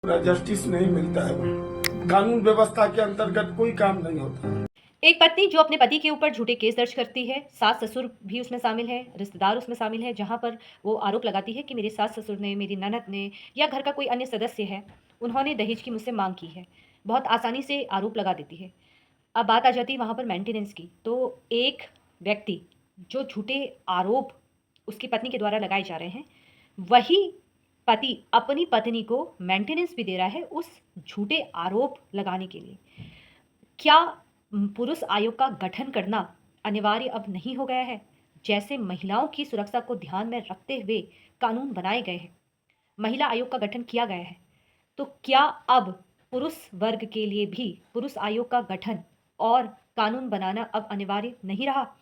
Justice नहीं मिलता है, कानून व्यवस्था के अंतर्गत कोई काम नहीं होता है। एक पत्नी जो अपने पति के ऊपर झूठे केस दर्ज करती है, सास ससुर भी उसमें शामिल है, रिश्तेदार उसमें शामिल है, जहां पर वो आरोप लगाती है कि मेरे सास ससुर ने, मेरी ननद ने या घर का कोई अन्य सदस्य है, उन्होंने दहेज की मुझसे मांग की है। बहुत आसानी से आरोप लगा देती है। अब बात आ जाती है वहां पर मेंटेनेंस की। तो एक व्यक्ति जो झूठे आरोप उसकी पत्नी के द्वारा लगाए जा रहे हैं, वही पति अपनी पत्नी को मेंटेनेंस भी दे रहा है उस झूठे आरोप लगाने के लिए। क्या पुरुष आयोग का गठन करना अनिवार्य अब नहीं हो गया है? जैसे महिलाओं की सुरक्षा को ध्यान में रखते हुए कानून बनाए गए हैं, महिला आयोग का गठन किया गया है, तो क्या अब पुरुष वर्ग के लिए भी पुरुष आयोग का गठन और कानून बनाना अब अनिवार्य नहीं रहा?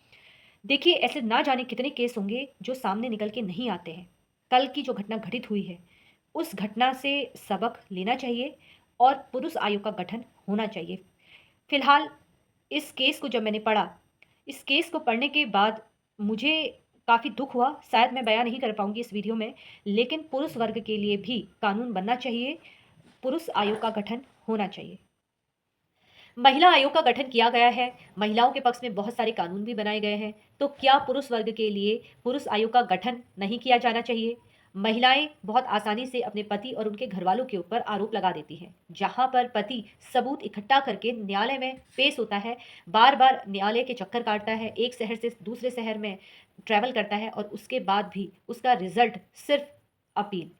देखिए, ऐसे ना जाने कितने केस होंगे जो सामने निकल के नहीं आते हैं। कल की जो घटना घटित हुई है, उस घटना से सबक लेना चाहिए और पुरुष आयोग का गठन होना चाहिए। फिलहाल इस केस को जब मैंने पढ़ा, इस केस को पढ़ने के बाद मुझे काफ़ी दुःख हुआ, शायद मैं बयाँ नहीं कर पाऊँगी इस वीडियो में, लेकिन पुरुष वर्ग के लिए भी कानून बनना चाहिए, पुरुष आयोग का गठन होना चाहिए। महिला आयोग का गठन किया गया है, महिलाओं के पक्ष में बहुत सारे कानून भी बनाए गए हैं, तो क्या पुरुष वर्ग के लिए पुरुष आयोग का गठन नहीं किया जाना चाहिए? महिलाएं बहुत आसानी से अपने पति और उनके घरवालों के ऊपर आरोप लगा देती हैं, जहां पर पति सबूत इकट्ठा करके न्यायालय में पेश होता है, बार-बार न्यायालय के चक्कर काटता है, एक शहर से दूसरे शहर में ट्रैवल करता है और उसके बाद भी उसका रिजल्ट सिर्फ अपील।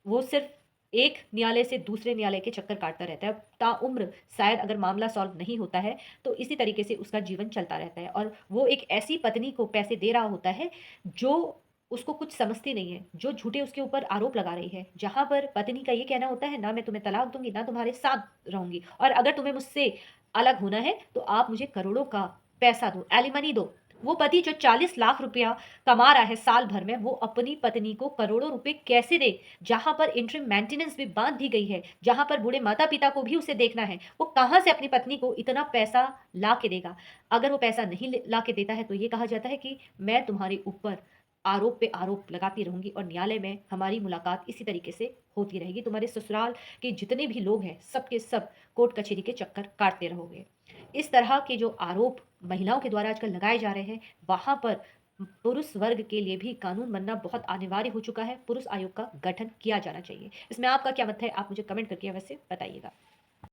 वो सिर्फ एक न्यायालय से दूसरे न्यायालय के चक्कर काटता रहता है। ताउम्र शायद अगर मामला सॉल्व नहीं होता है, तो इसी तरीके से उसका जीवन चलता रहता है और वो एक ऐसी पत्नी को पैसे दे रहा होता है, जो उसको कुछ समझती नहीं है, जो झूठे उसके ऊपर आरोप लगा रही है। जहाँ पर पत्नी का ये कहना होता है, "ना मैं तुम्हें तलाक दूँगी, ना तुम्हारे साथ रहूँगी और अगर तुम्हें मुझसे अलग होना है, तो आप मुझे करोड़ों का पैसा दो, एलिमनी दो।" वो पति जो 40 लाख रुपया कमा रहा है साल भर में, वो अपनी पत्नी को करोड़ों रुपए कैसे दे? जहाँ पर इंटरिम मेंटेनेंस भी बाँध दी गई है, जहाँ पर बूढ़े माता-पिता को भी उसे देखना है, वो कहाँ से अपनी पत्नी को इतना पैसा ला के देगा? अगर वो पैसा नहीं ला के देता है, तो ये कहा जाता है कि मैं तुम्हारे ऊपर आरोप पे आरोप लगाती रहूँगी और न्यायालय में हमारी मुलाकात इसी तरीके से होती रहेगी। तुम्हारे ससुराल के जितने भी लोग हैं, सब के सब कोर्ट कचहरी के चक्कर काटते रहोगे। इस तरह के जो आरोप महिलाओं के द्वारा आजकल लगाए जा रहे हैं, वहाँ पर पुरुष वर्ग के लिए भी कानून बनना बहुत अनिवार्य हो चुका है। पुरुष आयोग का गठन किया जाना चाहिए। इसमें आपका क्या मत है? आप मुझे कमेंट करके अवश्य बताइएगा।